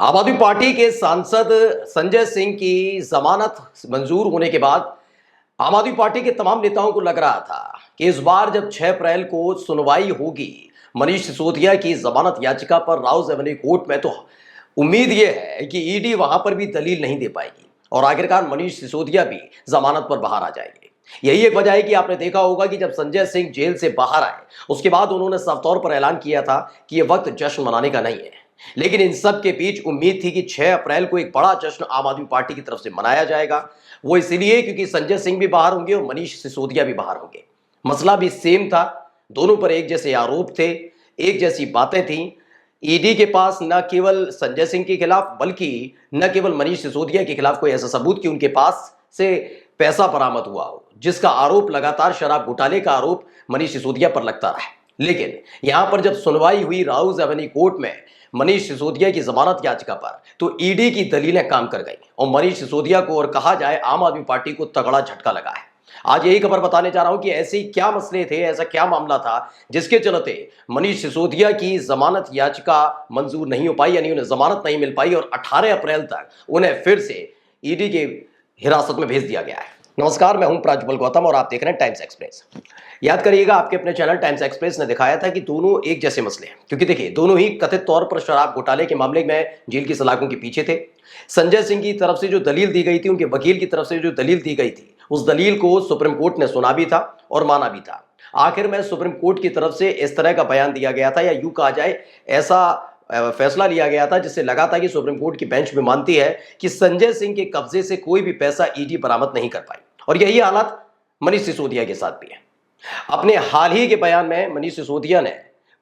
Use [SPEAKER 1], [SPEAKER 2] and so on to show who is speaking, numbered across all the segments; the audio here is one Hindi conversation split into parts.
[SPEAKER 1] आम आदमी पार्टी के सांसद संजय सिंह की जमानत मंजूर होने के बाद आम आदमी पार्टी के तमाम नेताओं को लग रहा था कि इस बार जब 6 अप्रैल को सुनवाई होगी मनीष सिसोदिया की जमानत याचिका पर राउज एवेन्यू कोर्ट में, तो उम्मीद यह है कि ईडी वहां पर भी दलील नहीं दे पाएगी और आखिरकार मनीष सिसोदिया भी जमानत पर बाहर आ जाएंगे। यही एक वजह है कि आपने देखा होगा कि जब संजय सिंह जेल से बाहर आए उसके बाद उन्होंने साफ तौर पर ऐलान किया था कि यह वक्त जश्न मनाने का नहीं है। लेकिन इन सब के बीच उम्मीद थी कि 6 अप्रैल को एक बड़ा जश्न आम आदमी पार्टी की तरफ से मनाया जाएगा। वो इसलिए क्योंकि संजय सिंह भी बाहर होंगे और मनीष सिसोदिया भी बाहर होंगे। मसला भी सेम था, दोनों पर एक जैसे आरोप थे, एक जैसी बातें थी। ईडी के पास न केवल संजय सिंह के खिलाफ बल्कि न केवल मनीष सिसोदिया के खिलाफ कोई ऐसा सबूत कि उनके पास से पैसा बरामद हुआ हो, जिसका आरोप लगातार शराब घोटाले का आरोप मनीष सिसोदिया पर लगता रहा। लेकिन यहां पर जब सुनवाई हुई राउज एवेन्यू कोर्ट में मनीष सिसोदिया की जमानत याचिका पर, तो ईडी की दलीलें काम कर गई और मनीष सिसोदिया को और कहा जाए आम आदमी पार्टी को तगड़ा झटका लगा है। आज यही खबर बताने जा रहा हूं कि ऐसे क्या मसले थे, ऐसा क्या मामला था जिसके चलते मनीष सिसोदिया की जमानत याचिका मंजूर नहीं हो पाई, यानी उन्हें जमानत नहीं मिल पाई और 18 अप्रैल तक उन्हें फिर से ईडी के हिरासत में भेज दिया गया है। नमस्कार, मैं हूं प्राज्वल गौतम और आप देख रहे हैं टाइम्स एक्सप्रेस। याद करिएगा, आपके अपने चैनल टाइम्स एक्सप्रेस ने दिखाया था कि दोनों एक जैसे मसले हैं, क्योंकि देखिए दोनों ही कथित तौर पर शराब घोटाले के मामले में जेल की सलाखों के पीछे थे। संजय सिंह की तरफ से जो दलील दी गई थी, उनके वकील की तरफ से जो दलील दी गई थी, उस दलील को सुप्रीम कोर्ट ने सुना भी था और माना भी था। आखिर में सुप्रीम कोर्ट की तरफ से इस तरह का बयान दिया गया था, या यूं कहा जाए ऐसा फैसला लिया गया था जिससे लगा था कि सुप्रीम कोर्ट की बेंच में मानती है कि संजय सिंह के कब्जे से कोई भी पैसा ईडी बरामद नहीं कर पाई। और यही हालत मनीष सिसोदिया के साथ भी है। अपने हाल ही के बयान में मनीष सिसोदिया ने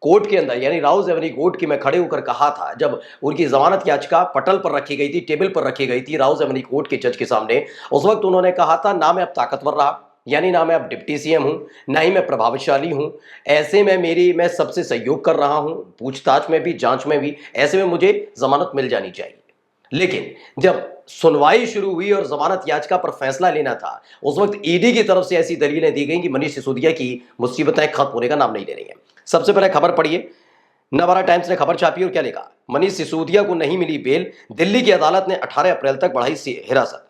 [SPEAKER 1] कोर्ट के अंदर यानी राउज एवेन्यू कोर्ट की में खड़े होकर कहा था, जब उनकी जमानत याचिका पटल पर रखी गई थी, टेबल पर रखी गई थी राउज एवेन्यू कोर्ट के जज के सामने, उस वक्त उन्होंने कहा था ना मैं अब ताकतवर रहा, यानी ना मैं अब डिप्टी सीएम हूं, ना ही मैं प्रभावशाली हूं। ऐसे में मैं सबसे सहयोग कर रहा हूं, पूछताछ में भी जांच में भी। ऐसे में मुझे जमानत मिल जानी चाहिए। लेकिन जब सुनवाई शुरू हुई और जमानत याचिका पर फैसला लेना था, उस वक्त ईडी की तरफ से ऐसी दलीलें दी गई कि मनीष सिसोदिया की मुसीबतें खत्म होने का नाम नहीं ले रही हैं। सबसे पहले खबर पढ़िए, नवभारत टाइम्स ने खबर छापी और क्या लिखा। मनीष सिसोदिया को नहीं मिली बेल, दिल्ली की अदालत ने 18 अप्रैल तक बढ़ाई हिरासत।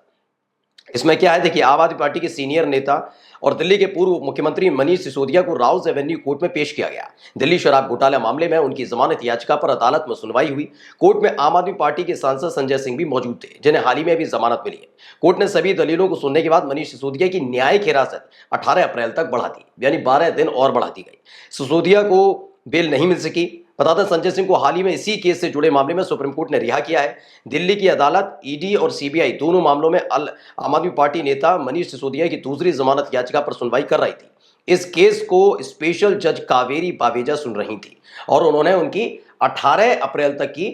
[SPEAKER 1] इसमें क्या है, देखिए आम आदमी पार्टी के सीनियर नेता और दिल्ली के पूर्व मुख्यमंत्री मनीष सिसोदिया को राउज एवेन्यू कोर्ट में पेश किया गया। दिल्ली शराब घोटाला मामले में उनकी जमानत याचिका पर अदालत में सुनवाई हुई। कोर्ट में आम आदमी पार्टी के सांसद संजय सिंह भी मौजूद थे, जिन्हें हाल ही में भी जमानत मिली है। कोर्ट ने सभी दलीलों को सुनने के बाद मनीष सिसोदिया की न्यायिक हिरासत 18 अप्रैल तक बढ़ा दी, यानी 12 दिन और बढ़ा दी गई। सिसोदिया को बेल नहीं मिल सकी। बता दें, संजय सिंह को हाल ही में इसी केस से जुड़े मामले में सुप्रीम कोर्ट ने रिहा किया है। दिल्ली की अदालत ईडी और सीबीआई दोनों मामलों में आम आदमी पार्टी नेता मनीष सिसोदिया की दूसरी जमानत याचिका पर सुनवाई कर रही थी। इस केस को स्पेशल जज कावेरी बावेजा सुन रही थी और उन्होंने उनकी 18 अप्रैल तक की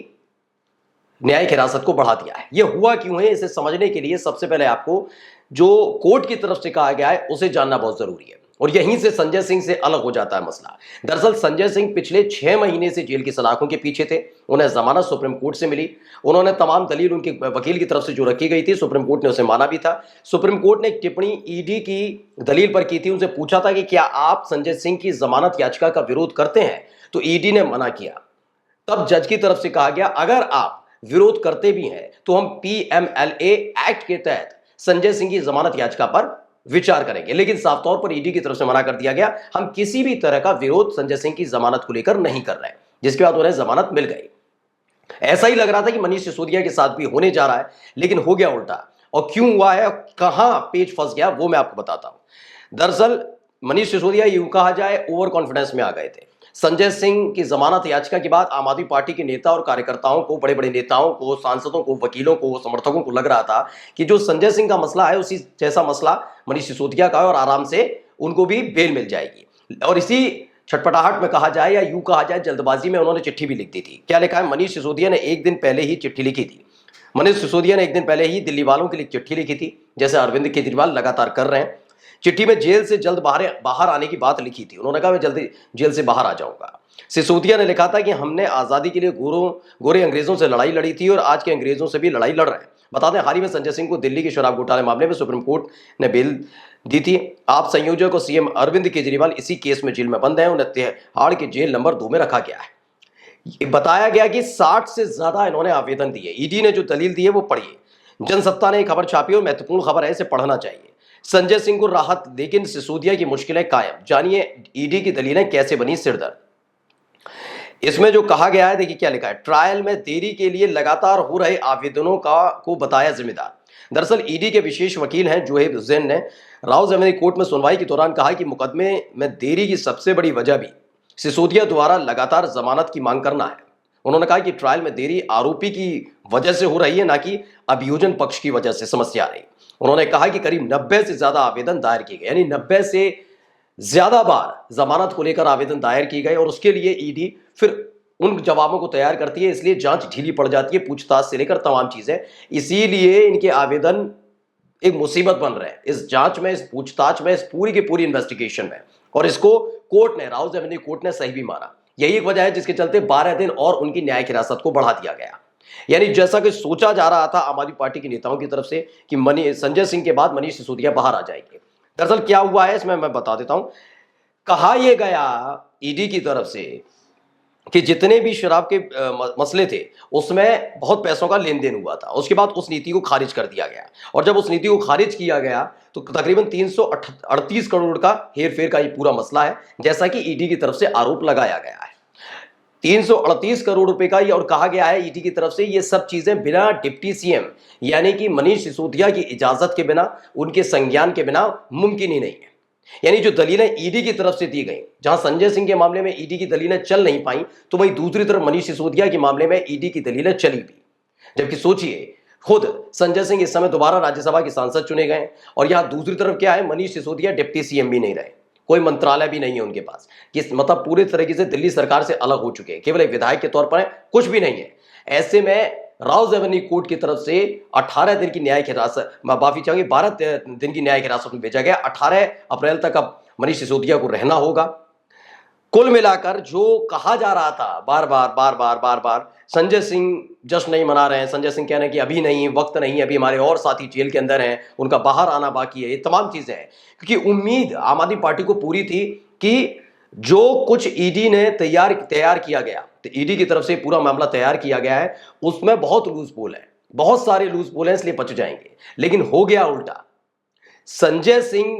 [SPEAKER 1] न्यायिक हिरासत को बढ़ा दिया है। यह हुआ क्यों है, इसे समझने के लिए सबसे पहले आपको जो कोर्ट की तरफ से कहा गया है उसे जानना बहुत जरूरी है, और यहीं से संजय सिंह से अलग हो जाता है मसला। दरअसल संजय सिंह पिछले 6 महीने से जेल की सलाखों के पीछे थे। उन्हें जमानत सुप्रीम कोर्ट से मिली। उन्होंने तमाम दलील उनके वकील की तरफ से जो रखी गई थी, सुप्रीम कोर्ट ने उसे माना भी था। सुप्रीम कोर्ट ने एक टिप्पणी ईडी की दलील पर की थी। उनसे पूछा था कि क्या आप संजय सिंह की जमानत याचिका का विरोध करते हैं, तो ईडी ने मना किया। तब जज की तरफ से कहा गया अगर आप विरोध करते भी हैं तो हम पीएमएलए एक्ट के तहत संजय सिंह की जमानत याचिका पर विचार करेंगे। लेकिन साफ तौर पर ईडी की तरफ से मना कर दिया गया, हम किसी भी तरह का विरोध संजय सिंह की जमानत को लेकर नहीं कर रहे हैं, जिसके बाद उन्हें जमानत मिल गई। ऐसा ही लग रहा था कि मनीष सिसोदिया के साथ भी होने जा रहा है, लेकिन हो गया उल्टा। और क्यों हुआ है, कहां पेच फंस गया, वो मैं आपको बताता हूं। दरअसल मनीष सिसोदिया यूं कहा जाए ओवर कॉन्फिडेंस में आ गए थे। संजय सिंह की जमानत याचिका के बाद आम आदमी पार्टी के नेता और कार्यकर्ताओं को, बड़े बड़े नेताओं को, सांसदों को, वकीलों को, समर्थकों को लग रहा था कि जो संजय सिंह का मसला है उसी जैसा मसला मनीष सिसोदिया का है और आराम से उनको भी बेल मिल जाएगी। और इसी छटपटाहट में कहा जाए या यूं कहा जाए जल्दबाजी में उन्होंने चिट्ठी भी लिख दी थी। क्या लिखा है, मनीष सिसोदिया ने एक दिन पहले ही चिट्ठी लिखी थी। मनीष सिसोदिया ने एक दिन पहले ही दिल्ली वालों के लिए चिट्ठी लिखी थी, जैसे अरविंद केजरीवाल लगातार कर रहे हैं। चिट्ठी में जेल से जल्द बाहर आने की बात लिखी थी। उन्होंने कहा मैं जल्दी जेल से बाहर आ जाऊंगा। सिसोदिया ने लिखा था कि हमने आजादी के लिए गोरे अंग्रेजों से लड़ाई लड़ी थी और आज के अंग्रेजों से भी लड़ाई लड़ रहे हैं। बता दें, हाल ही में संजय सिंह को दिल्ली के शराब घोटाले मामले में सुप्रीम कोर्ट ने बेल दी थी। आप संयोजक और सीएम अरविंद केजरीवाल इसी केस में जेल में बंद हैं। उन्हें तिहाड़ के जेल नंबर 2 में रखा गया है। ये बताया गया कि 60 से ज्यादा इन्होंने आवेदन दिए। ईडी ने जो दलील दी है वो पढ़िए। जनसत्ता ने खबर छापी और महत्वपूर्ण खबर है, इसे पढ़ना चाहिए। संजय सिंह को राहत, लेकिन सिसोदिया की मुश्किलें कायम। जानिए ईडी की दलीलें कैसे बनी सिरदर्द। इसमें जो कहा गया है, देखिए क्या लिखा है। ट्रायल में देरी के लिए लगातार हो रहे आवेदनों को बताया जिम्मेदार। दरअसल ईडी के विशेष वकील हैं जोहेब हुसैन ने राउज़ कोर्ट में सुनवाई के दौरान कहा कि मुकदमे में देरी की सबसे बड़ी वजह भी सिसोदिया द्वारा लगातार जमानत की मांग करना है। उन्होंने कहा कि ट्रायल में देरी आरोपी की वजह से हो रही है, ना कि अभियोजन पक्ष की वजह से समस्या आ रही। उन्होंने कहा कि करीब 90 से ज्यादा आवेदन दायर किए गए, यानी 90 से ज्यादा बार जमानत को लेकर आवेदन दायर किए गए, और उसके लिए ईडी फिर उन जवाबों को तैयार करती है, इसलिए जांच ढीली पड़ जाती है, पूछताछ से लेकर तमाम चीजें। इसीलिए इनके आवेदन एक मुसीबत बन रहे हैं इस जांच में, इस पूछताछ में, इस पूरी की पूरी इन्वेस्टिगेशन में। और इसको कोर्ट ने, राउज़ एवेन्यू कोर्ट ने सही भी माना। यही एक वजह है जिसके चलते 12 दिन और उनकी न्यायिक हिरासत को बढ़ा दिया गया। यानी जैसा कि सोचा जा रहा था आम आदमी पार्टी के नेताओं की तरफ से कि संजय सिंह के बाद मनीष सिसोदिया बाहर आ जाएंगे। दरअसल क्या हुआ है इसमें मैं बता देता हूं। कहा यह गया ईडी की तरफ से कि जितने भी शराब के मसले थे उसमें बहुत पैसों का लेन देन हुआ था। उसके बाद उस नीति को खारिज कर दिया गया, और जब उस नीति को खारिज किया गया तो तकरीबन 338 करोड़ का हेरफेर का ये पूरा मसला है, जैसा कि ईडी की तरफ से आरोप लगाया गया है। 338 करोड़ रुपए का ये, और कहा गया है ईडी की तरफ से ये सब चीजें बिना डिप्टी सीएम यानी कि मनीष सिसोदिया की इजाजत के बिना, उनके संज्ञान के बिना मुमकिन ही नहीं है। यानी जो दलीलें ईडी की तरफ से दी गई, जहां संजय सिंह के मामले में ईडी की दलीलें चल नहीं पाई, तो वहीं दूसरी तरफ मनीष सिसोदिया के मामले में ईडी की दलीलें चली भी। जबकि सोचिए, खुद संजय सिंह इस समय दोबारा राज्यसभा के सांसद चुने गए, और यहां दूसरी तरफ क्या है, मनीष सिसोदिया डिप्टी सीएम भी नहीं रहे, कोई मंत्रालय भी नहीं है उनके पास, कि मतलब पूरे तरीके से दिल्ली सरकार से अलग हो चुके हैं, केवल एक विधायक के तौर पर है, कुछ भी नहीं है। ऐसे में राउज़ एवेन्यू कोर्ट की तरफ से 18 दिन की न्यायिक हिरासत, माफी चाहूंगी 12 दिन की न्यायिक हिरासत में भेजा गया। 18 अप्रैल तक अब मनीष सिसोदिया को रहना होगा। कुल मिलाकर जो कहा जा रहा था बार बार संजय सिंह जश्न नहीं मना रहे हैं, संजय सिंह कह रहे हैं कि अभी नहीं, वक्त नहीं, अभी हमारे और साथी जेल के अंदर हैं, उनका बाहर आना बाकी है, ये तमाम चीजें हैं। क्योंकि उम्मीद आम आदमी पार्टी को पूरी थी कि जो कुछ ईडी ने तैयार किया गया, तो ईडी की तरफ से पूरा मामला तैयार किया गया है, उसमें बहुत लूज पोल है, बहुत सारे लूज पोल हैं, इसलिए बच जाएंगे। लेकिन हो गया उल्टा। संजय सिंह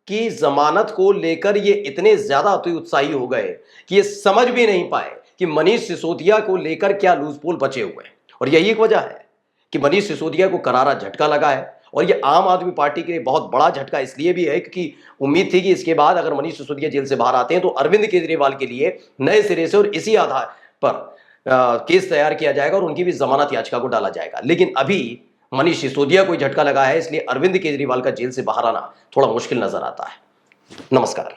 [SPEAKER 1] की जमानत को लेकर ये इतने ज्यादा अति उत्साही हो गए कि ये समझ भी नहीं पाए कि मनीष सिसोदिया को लेकर क्या लूज पोल बचे हुए हैं। और यही एक वजह है कि मनीष सिसोदिया को करारा झटका लगा है, और ये आम आदमी पार्टी के लिए बहुत बड़ा झटका इसलिए भी है क्योंकि उम्मीद थी कि इसके बाद अगर मनीष सिसोदिया जेल से बाहर आते हैं तो अरविंद केजरीवाल के लिए नए सिरे से और इसी आधार पर केस तैयार किया जाएगा और उनकी भी जमानत याचिका को डाला जाएगा। लेकिन अभी मनीष सिसोदिया को झटका लगा है, इसलिए अरविंद केजरीवाल का जेल से बाहर आना थोड़ा मुश्किल नजर आता है। नमस्कार।